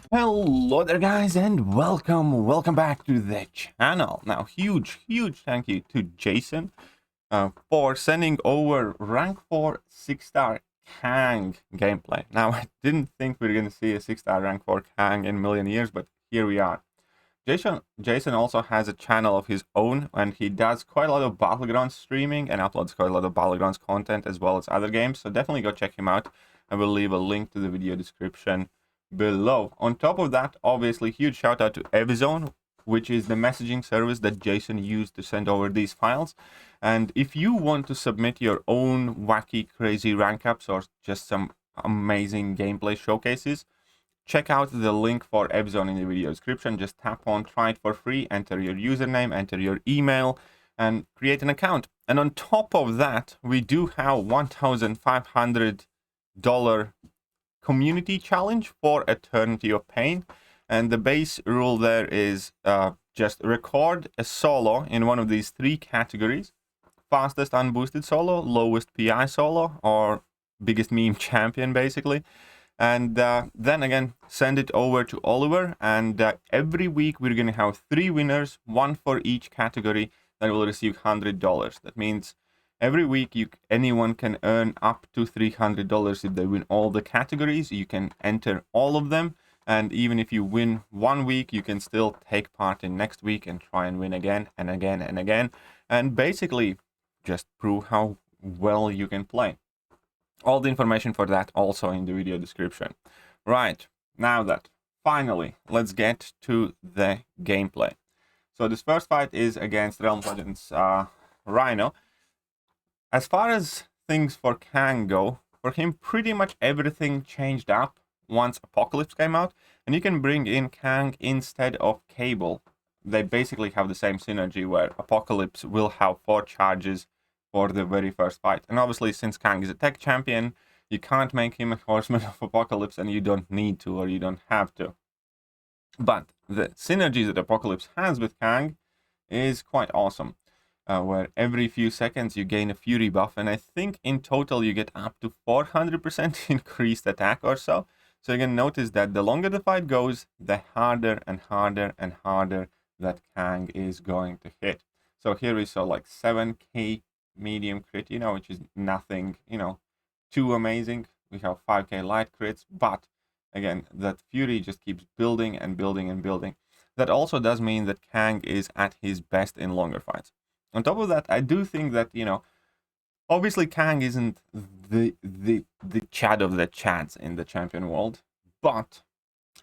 Hello there guys and welcome back to the channel. Now huge thank you to Jason for sending over rank 4 6-star Kang gameplay. Now I didn't think we were gonna see a 6-star rank 4 Kang in a million years, but here we are. Jason also has a channel of his own, and he does quite a lot of Battlegrounds streaming and uploads quite a lot of Battlegrounds content as well as other games, so definitely go check him out. I will leave a link to the video description below. On top of that, obviously, huge shout out to Evizone, which is the messaging service that Jason used to send over these files. And if you want to submit your own wacky, crazy rank ups or just some amazing gameplay showcases, check out the link for Evizone in the video description. Just tap on try it for free, enter your username, enter your email, and create an account. And on top of that, we do have $1,500 community challenge for Eternity of Pain. And the base rule there is just record a solo in one of these 3 categories: fastest unboosted solo, lowest PI solo, or biggest meme champion, basically. And then again, send it over to Oliver, and every week we're going to have 3 winners, 1 for each category, that will receive $100. That means every week anyone can earn up to $300 if they win all the categories. You can enter all of them, and even if you win one week, you can still take part in next week and try and win again and again and again, and basically just prove how well you can play. All the information for that also in the video description. Right, now that finally, let's get to the gameplay. So this first fight is against Realm Legends Rhino. As far as things for Kang go, for him pretty much everything changed up once Apocalypse came out, and you can bring in Kang instead of Cable. They basically have the same synergy where Apocalypse will have 4 charges for the very first fight. And obviously, since Kang is a tech champion, you can't make him a Horseman of Apocalypse, and you don't need to, or you don't have to. But the synergy that Apocalypse has with Kang is quite awesome, where every few seconds you gain a Fury buff, and I think in total you get up to 400% increased attack or so. So you can notice that the longer the fight goes, the harder and harder and harder that Kang is going to hit. So here we saw like 7k medium crit, which is nothing, too amazing. We have 5k light crits, but again, that Fury just keeps building and building and building. That also does mean that Kang is at his best in longer fights. On top of that, I do think that, obviously Kang isn't the Chad of the Chads in the champion world, but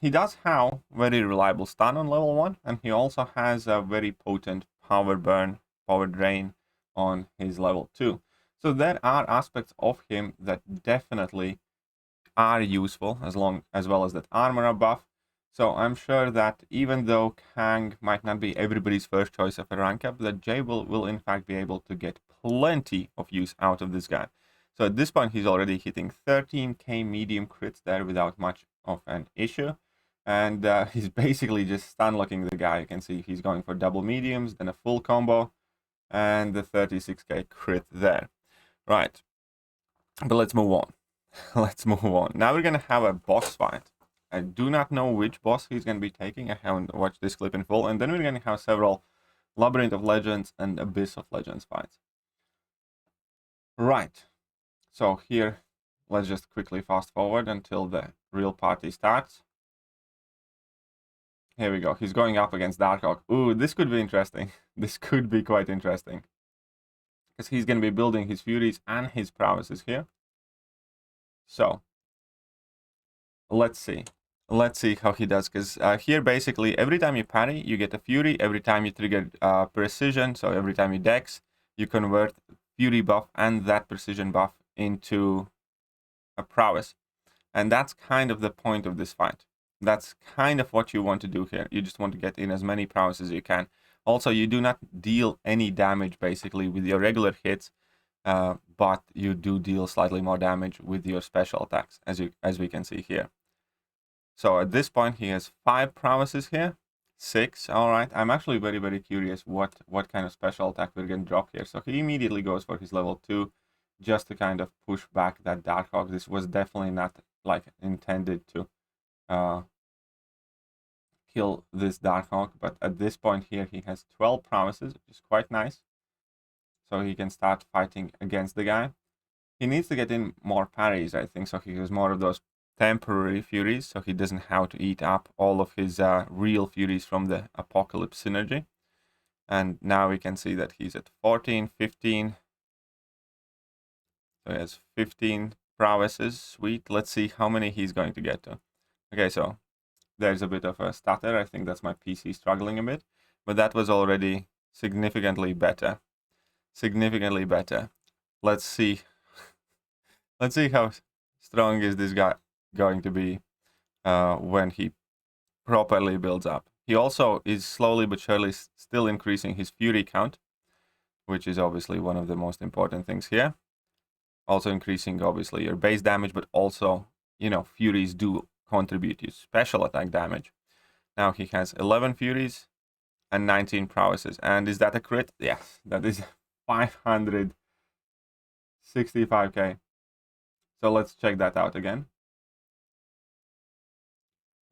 he does have very reliable stun on level 1, and he also has a very potent power burn, power drain on his level 2. So there are aspects of him that definitely are useful, as well as that armor buff. So I'm sure that even though Kang might not be everybody's first choice of a rank up, that Jay will in fact be able to get plenty of use out of this guy. So at this point, he's already hitting 13k medium crits there without much of an issue. And he's basically just stun locking the guy. You can see he's going for double mediums, then a full combo, and the 36k crit there. Right, but let's move on. Let's move on. Now we're going to have a boss fight. I do not know which boss he's going to be taking. I haven't watched this clip in full. And then we're going to have several Labyrinth of Legends and Abyss of Legends fights. Right. So here, let's just quickly fast forward until the real party starts. Here we go. He's going up against Darkhawk. Ooh, this could be interesting. This could be quite interesting, because he's going to be building his Furies and his prowesses here. So, let's see. Let's see how he does, because here basically every time you parry, you get a Fury. Every time you trigger Precision, so every time you Dex, you convert Fury buff and that Precision buff into a prowess. And that's kind of the point of this fight. That's kind of what you want to do here. You just want to get in as many prowess as you can. Also, you do not deal any damage basically with your regular hits, but you do deal slightly more damage with your special attacks, as we can see here. So at this point, he has 5 prowesses here. 6, all right. I'm actually very, very curious what kind of special attack we're going to drop here. So he immediately goes for his level 2, just to kind of push back that Darkhawk. This was definitely not like intended to kill this Darkhawk, but at this point here he has 12 prowesses, which is quite nice. So he can start fighting against the guy. He needs to get in more parries, I think, so he has more of those temporary furies, so he doesn't have to eat up all of his real furies from the Apocalypse synergy. And now we can see that he's at 14, 15. So he has 15 prowesses. Sweet. Let's see how many he's going to get to. Okay, so there's a bit of a stutter. I think that's my PC struggling a bit. But that was already significantly better. Significantly better. Let's see. Let's see how strong is this guy going to be when he properly builds up. He also is slowly but surely still increasing his fury count, which is obviously one of the most important things here. Also increasing obviously your base damage, but also, you know, furies do contribute to special attack damage. Now he has 11 furies and 19 prowesses. And is that a crit? Yes, that is 565k. So let's check that out again.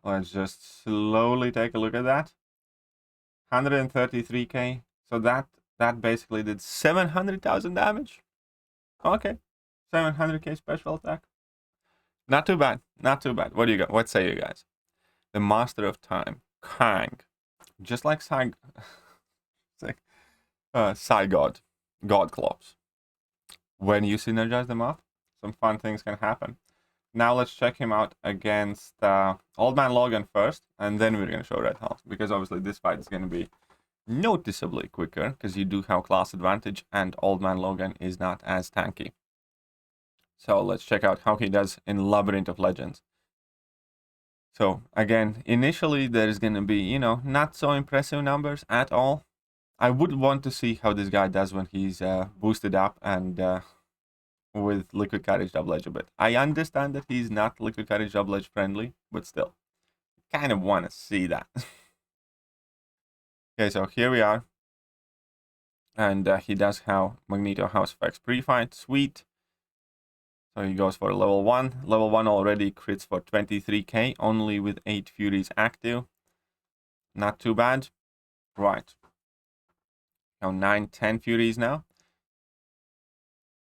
Let's just slowly take a look at that. 133k. So that basically did 700,000 damage. Okay. 700k special attack. Not too bad. Not too bad. What do you got? What say you guys? The Master of Time, Kang. Just like Psy God Clops. When you synergize them up, some fun things can happen. Now let's check him out against Old Man Logan first, and then we're going to show Red House, because obviously this fight is going to be noticeably quicker, because you do have class advantage, and Old Man Logan is not as tanky. So let's check out how he does in Labyrinth of Legends. So again, initially there's going to be, you know, not so impressive numbers at all. I would want to see how this guy does when he's boosted up and with Liquid Courage Double Edge a bit. I understand that he's not Liquid Courage Double Edge friendly, but still, kind of want to see that. Okay, so here we are. And he does have Magneto House Effects pre-fight. Sweet. So he goes for level 1. Level 1 already crits for 23k, only with 8 Furies active. Not too bad. Right. Now 9, 10 Furies now.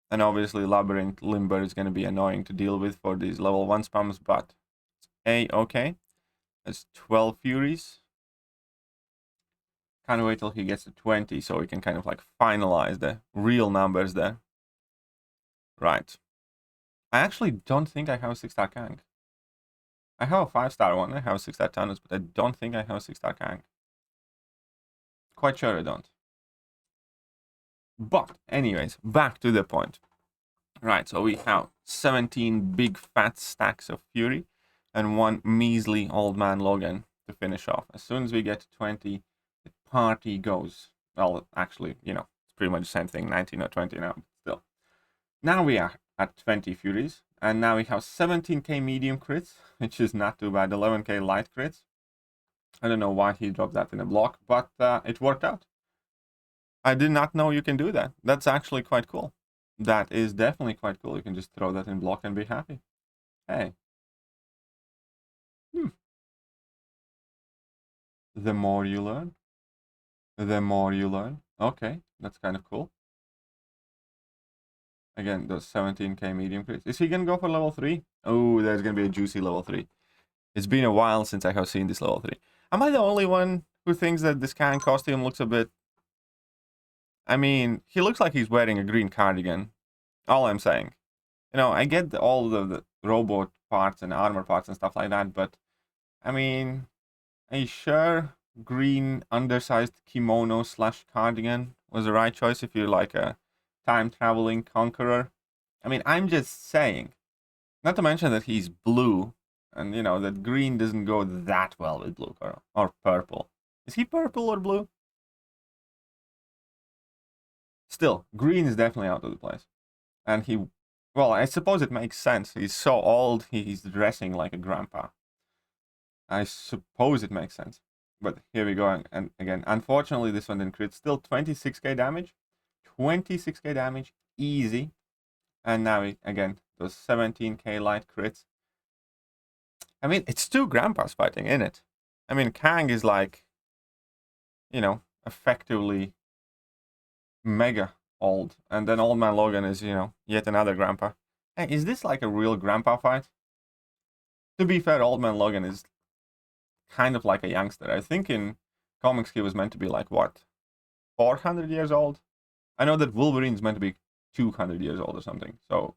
And obviously Labyrinth Limber is going to be annoying to deal with for these level 1 spams, but okay. That's 12 Furies. Can't wait till he gets to 20 so we can kind of like finalize the real numbers there. Right. I actually don't think I have a 6-star Kang. I have a 5-star one, I have a 6-star Thanos, but I don't think I have a 6-star Kang. Quite sure I don't. But anyways, back to the point. Right, so we have 17 big fat stacks of Fury and 1 measly Old Man Logan to finish off. As soon as we get to 20, the party goes. Well, actually, you know, it's pretty much the same thing, 19 or 20 now, but still. Now we are at 20 Furies, and now we have 17k medium crits, which is not too bad, 11k light crits. I don't know why he dropped that in a block, but it worked out. I did not know you can do that. That's actually quite cool. That is definitely quite cool. You can just throw that in block and be happy. Hey. The more you learn, the more you learn. Okay, that's kind of cool. Again, those 17k medium crits. Is he gonna go for level 3? Oh, there's gonna be a juicy level 3. It's been a while since I have seen this level 3. Am I the only one who thinks that this Kang costume looks a bit... I mean, he looks like he's wearing a green cardigan. All I'm saying. You know, I get all the robot parts and armor parts and stuff like that, but... I mean... Are you sure green undersized kimono / cardigan was the right choice if you're like a time-traveling conqueror? I mean, I'm just saying. Not to mention that he's blue, and you know, that green doesn't go that well with blue or purple. Is he purple or blue? Still, green is definitely out of the place. And he, well, I suppose it makes sense. He's so old, he's dressing like a grandpa. I suppose it makes sense. But here we go, and again, unfortunately this one didn't crit. Still 26k damage. 26k damage, easy. And now, again, those 17k light crits. I mean, it's 2 grandpas fighting, isn't it? I mean, Kang is like, you know, effectively mega old. And then Old Man Logan is, you know, yet another grandpa. Hey, is this like a real grandpa fight? To be fair, Old Man Logan is kind of like a youngster. I think in comics he was meant to be like, what, 400 years old? I know that Wolverine's meant to be 200 years old or something. So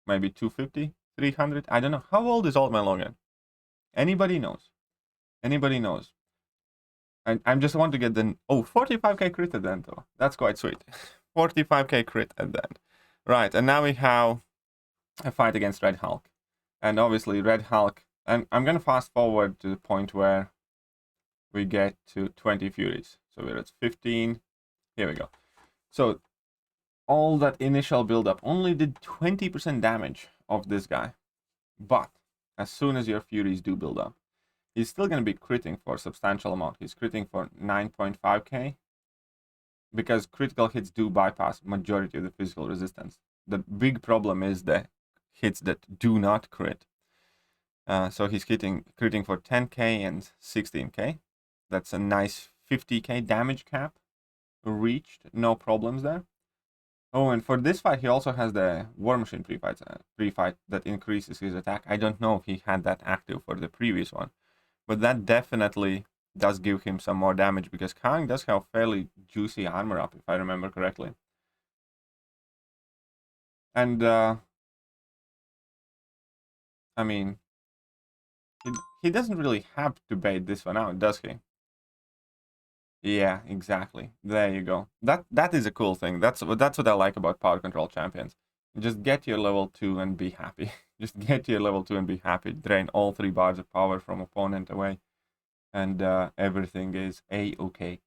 maybe 250, 300? I don't know. How old is Old Man Logan? Anybody knows? Anybody knows? I just want to get the... Oh, 45k crit at the end, though. That's quite sweet. 45k crit at the end. Right, and now we have a fight against Red Hulk. And obviously, Red Hulk... And I'm going to fast forward to the point where we get to 20 Furies. So we're at 15. Here we go. So all that initial build-up only did 20% damage of this guy. But as soon as your Furies do build up, he's still going to be critting for a substantial amount. He's critting for 9.5k. Because critical hits do bypass majority of the physical resistance. The big problem is the hits that do not crit. So he's critting for 10k and 16k. That's a nice 50k damage cap reached. No problems there. Oh, and for this fight, he also has the War Machine pre-fight that increases his attack. I don't know if he had that active for the previous one. But that definitely does give him some more damage, because Kang does have fairly juicy armor up, if I remember correctly. And, I mean, he doesn't really have to bait this one out, does he? Yeah, exactly. There you go. That is a cool thing. That's what I like about power control champions. Just get your level 2 and be happy. Just get your level 2 and be happy. Drain all 3 bars of power from opponent away. And everything is a-okay.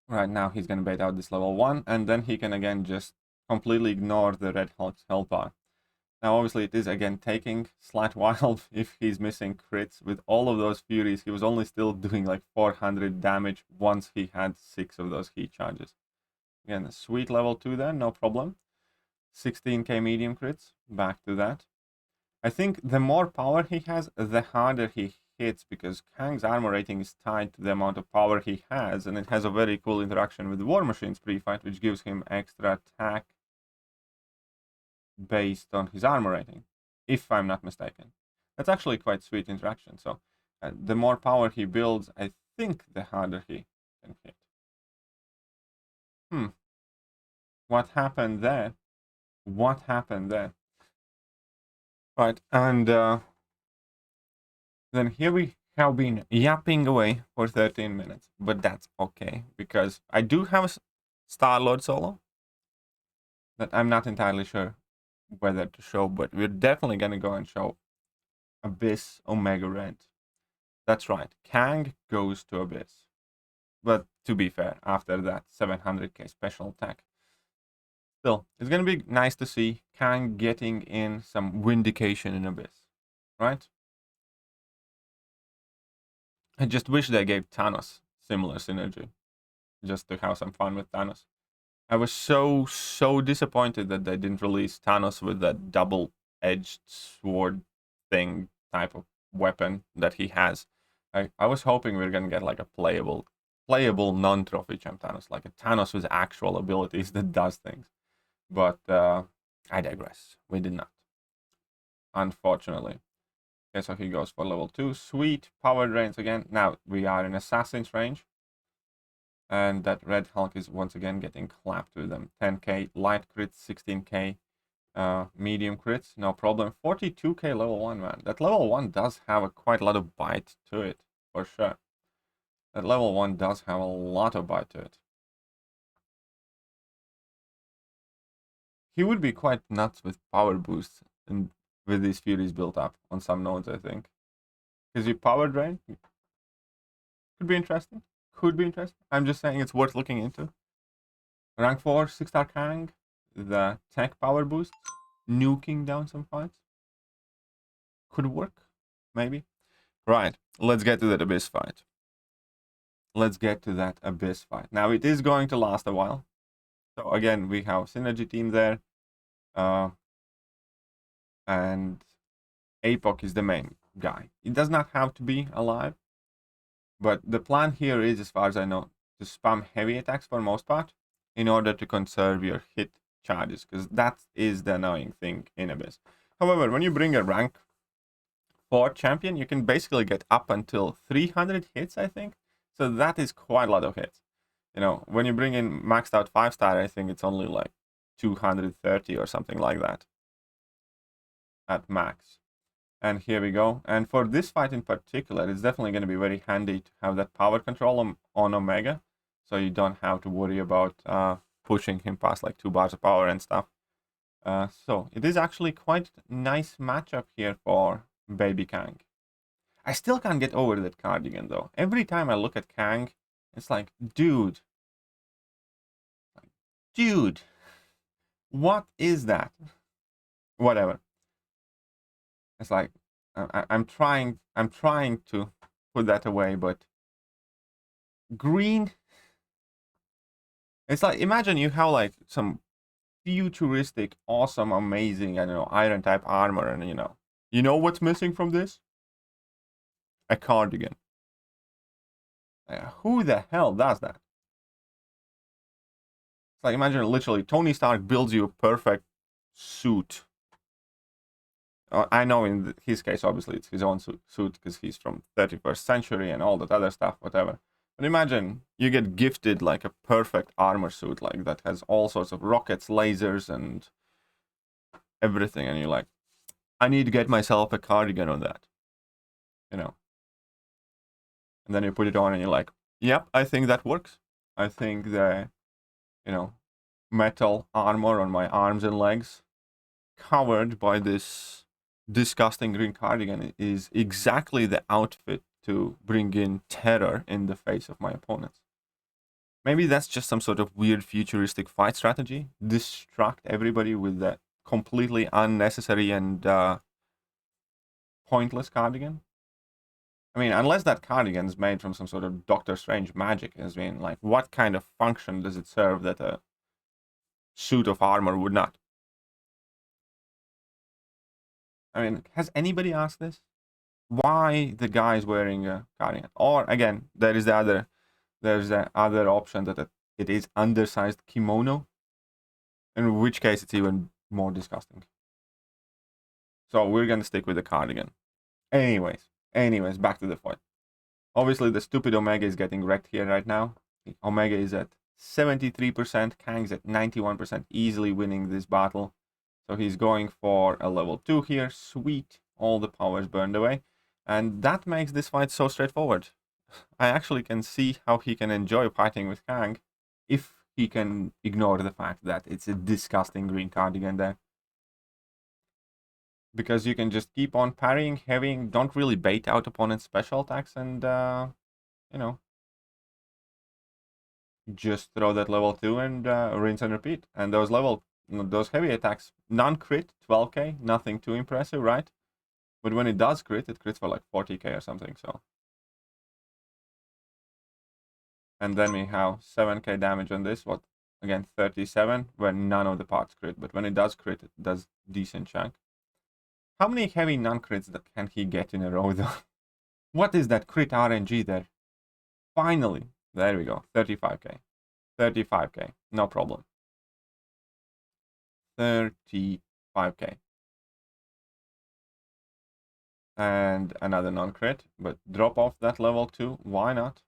Right now he's gonna bait out this level 1, and then he can again just completely ignore the Red Hulk's health bar. Now obviously it is again taking slight while if he's missing crits. With all of those Furies, he was only still doing like 400 damage once he had 6 of those heat charges. Again, a sweet level 2 there, no problem. 16k medium crits, back to that. I think the more power he has, the harder he hits, because Kang's armor rating is tied to the amount of power he has, and it has a very cool interaction with War Machine's pre-fight, which gives him extra attack based on his armor rating, if I'm not mistaken. That's actually quite sweet interaction. So the more power he builds, I think the harder he can hit. What happened there? What happened there? Right, and then here we have been yapping away for 13 minutes, but that's okay, because I do have a Star-Lord solo that I'm not entirely sure whether to show, but we're definitely going to go and show Abyss Omega Red. That's right, Kang goes to Abyss. But to be fair, after that 700k special attack, still, it's going to be nice to see Kang getting in some vindication in Abyss, right? I just wish they gave Thanos similar synergy, just to have some fun with Thanos. I was so disappointed that they didn't release Thanos with that double-edged sword thing type of weapon that he has. I was hoping we were gonna get like a playable non-trophy champ Thanos, like a Thanos with actual abilities that does things. But I digress. We did not, unfortunately. Okay, so he goes for level 2. Sweet power drains again. Now we are in Assassin's range. And that Red Hulk is once again getting clapped with them. 10k light crits, 16k medium crits, no problem. 42k level 1, man. That level 1 does have quite a lot of bite to it, for sure. That level 1 does have a lot of bite to it. He would be quite nuts with power boosts and with these Furies built up on some nodes, I think. Because you power drain could be interesting. Could be interesting. I'm just saying it's worth looking into. Rank 4, 6-star Kang. The tech power boost. Nuking down some fights. Could work. Maybe. Right. Let's get to that Abyss fight. Let's get to that Abyss fight. Now, it is going to last a while. So, again, we have Synergy team there. And APOC is the main guy. It does not have to be alive, but the plan here is, as far as I know, to spam heavy attacks for most part in order to conserve your hit charges, because that is the annoying thing in Abyss. However, when you bring a rank 4 champion, you can basically get up until 300 hits, I think. So that is quite a lot of hits. You know, when you bring in maxed out 5-star, I think it's only like 230 or something like that at max. And here we go. And for this fight in particular, it's definitely going to be very handy to have that power control on Omega, so you don't have to worry about pushing him past like 2 bars of power and stuff. So it is actually quite nice matchup here for Baby Kang. I still can't get over that cardigan though. Every time I look at Kang, it's like, dude, what is that? Whatever. It's like I'm trying to put that away, but green. It's like, imagine you have like some futuristic, awesome, amazing, I don't know, iron type armor, and you know what's missing from this? A cardigan. Who the hell does that? It's like, imagine literally Tony Stark builds you a perfect suit. I know in his case, obviously, it's his own suit because he's from 31st century and all that other stuff, whatever. But imagine you get gifted like a perfect armor suit like that has all sorts of rockets, lasers, and everything, and you're like, I need to get myself a cardigan on that, And then you put it on and you're like, yep, I think that works. I think the, metal armor on my arms and legs covered by this disgusting green cardigan is exactly the outfit to bring in terror in the face of my opponents. Maybe that's just some sort of weird futuristic fight strategy. Distract everybody with that completely unnecessary and pointless cardigan. I mean, unless that cardigan is made from some sort of Doctor Strange magic, I mean, like, what kind of function does it serve that a suit of armor would not? I mean, has anybody asked this? Why the guy is wearing a cardigan? Or again, there's the other option that it is undersized kimono, in which case it's even more disgusting. So we're gonna stick with the cardigan. Anyways, back to the fight. Obviously, the stupid Omega is getting wrecked here right now. Omega is at 73%, Kang's at 91%, easily winning this battle. So he's going for a level 2 here. Sweet, all the powers burned away. And that makes this fight so straightforward. I actually can see how he can enjoy fighting with Kang if he can ignore the fact that it's a disgusting green cardigan there. Because you can just keep on parrying, heavying, don't really bait out opponent's special attacks, and, just throw that level 2 and rinse and repeat. And those heavy attacks, non-crit, 12k, nothing too impressive, right? But when it does crit, it crits for like 40k or something, so. And then we have 7k damage on this, again, 37, where none of the parts crit. But when it does crit, it does decent chunk. How many heavy non-crits can he get in a row, though? What is that crit RNG there? Finally, there we go, 35k. 35k, no problem. 35k. And another non-crit, but drop off that level 2, why not?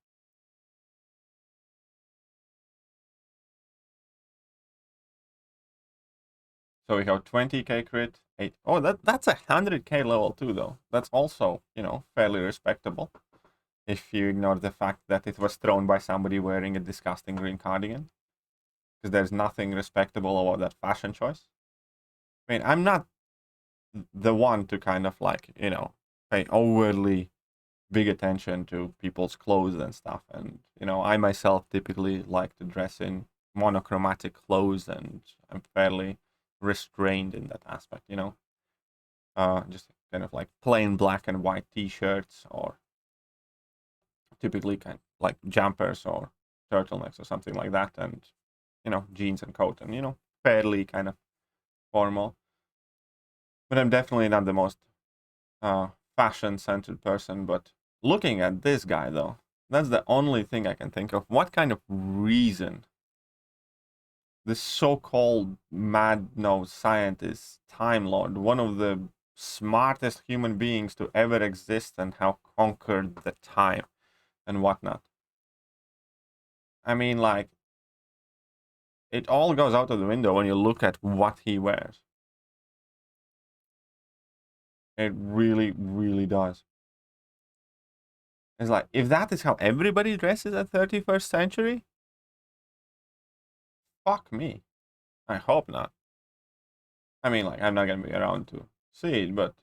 So we have 20k crit, 8. Oh, that's a 100k level 2 though. That's also, fairly respectable. If you ignore the fact that it was thrown by somebody wearing a disgusting green cardigan. Because there's nothing respectable about that fashion choice. I mean, I'm not the one to kind of like, pay overly big attention to people's clothes and stuff. And, I myself typically like to dress in monochromatic clothes, and I'm fairly restrained in that aspect, just kind of like plain black and white t-shirts, or typically kind of like jumpers or turtlenecks or something like that, and jeans and coat, and fairly kind of formal. But I'm definitely not the most fashion-centered person, but looking at this guy, though, that's the only thing I can think of. What kind of reason this so-called mad scientist, Time Lord, one of the smartest human beings to ever exist and have conquered the time and whatnot. I mean, like, it all goes out of the window when you look at what he wears. It really, really does. It's like, if that is how everybody dresses at 31st century, fuck me. I hope not. I mean, like, I'm not gonna be around to see it, but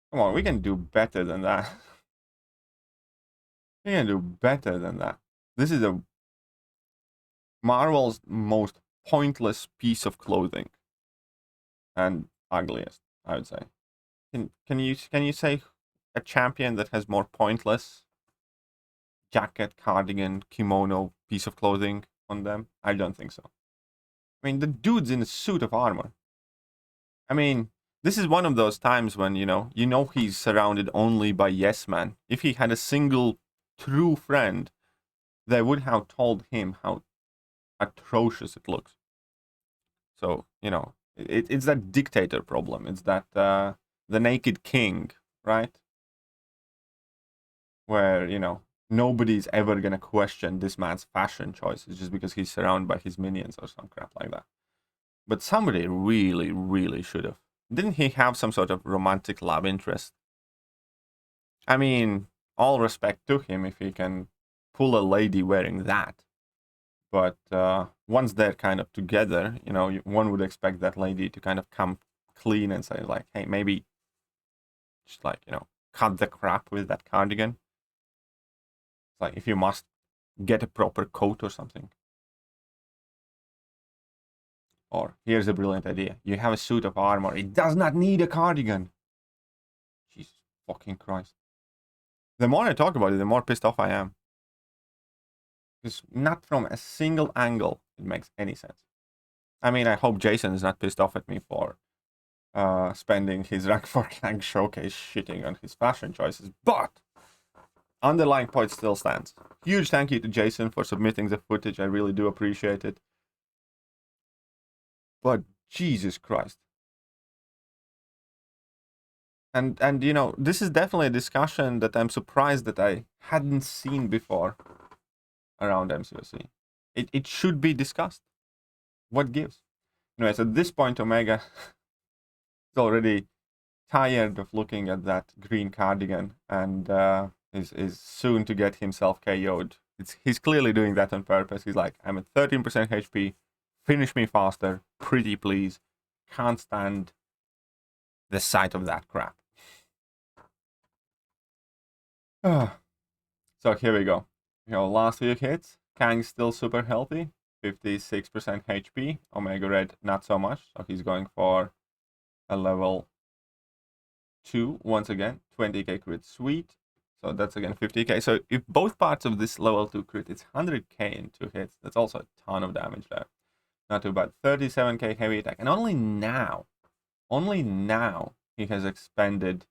come on, we can do better than that. We can do better than that. This is a Marvel's most pointless piece of clothing. And ugliest, I would say. Can you say a champion that has more pointless jacket, cardigan, kimono, piece of clothing on them? I don't think so. I mean, the dude's in a suit of armor. I mean, this is one of those times when, you know he's surrounded only by yes men. If he had a single true friend, they would have told him how atrocious it looks. So, it's that dictator problem. It's that the naked king, right? Where, nobody's ever gonna question this man's fashion choices just because he's surrounded by his minions or some crap like that. But somebody really, really should have. Didn't he have some sort of romantic love interest? I mean, all respect to him if he can pull a lady wearing that. But once they're kind of together, one would expect that lady to kind of come clean and say, like, hey, maybe just, like, cut the crap with that cardigan. It's like, if you must, get a proper coat or something. Or, here's a brilliant idea. You have a suit of armor. It does not need a cardigan. Jesus fucking Christ. The more I talk about it, the more pissed off I am. Because not from a single angle it makes any sense. I mean, I hope Jason is not pissed off at me for spending his rank 4 Kang showcase shitting on his fashion choices, but underlying point still stands. Huge thank you to Jason for submitting the footage. I really do appreciate it. But Jesus Christ. And this is definitely a discussion that I'm surprised that I hadn't seen before around MCOC. It should be discussed. What gives? Anyways, at this point, Omega is already tired of looking at that green cardigan and is soon to get himself KO'd. He's clearly doing that on purpose. He's like, I'm at 13% HP. Finish me faster. Pretty please. Can't stand the sight of that crap. So here we go. Last few hits. Kang's still super healthy. 56% HP. Omega Red not so much. So he's going for a level 2 once again. 20k crit. Sweet. So that's again 50k. So if both parts of this level 2 crit, it's 100k in 2 hits. That's also a ton of damage there. Not too bad. 37k heavy attack. And only now he has expended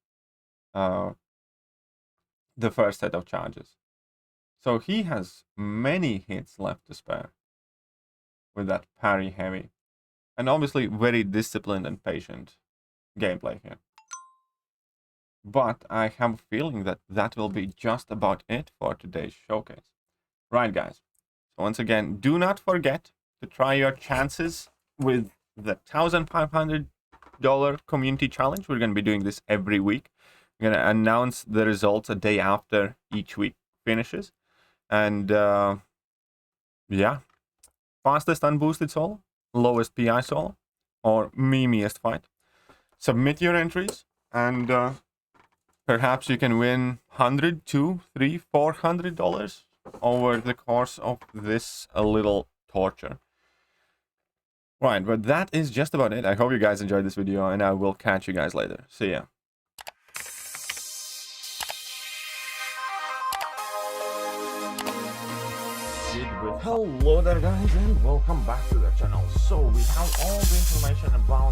the first set of charges. So he has many hits left to spare with that parry heavy. And obviously very disciplined and patient gameplay here. But I have a feeling that that will be just about it for today's showcase. Right, guys. So once again, do not forget to try your chances with the $1,500 community challenge. We're going to be doing this every week. We're going to announce the results a day after each week finishes. And yeah, fastest unboosted solo, lowest PI solo, or memeiest fight. Submit your entries, and perhaps you can win $100, $200, $300, $400 over the course of this little torture. Right, but that is just about it. I hope you guys enjoyed this video, and I will catch you guys later. See ya. Hello there, guys, and welcome back to the channel. So we have all the information about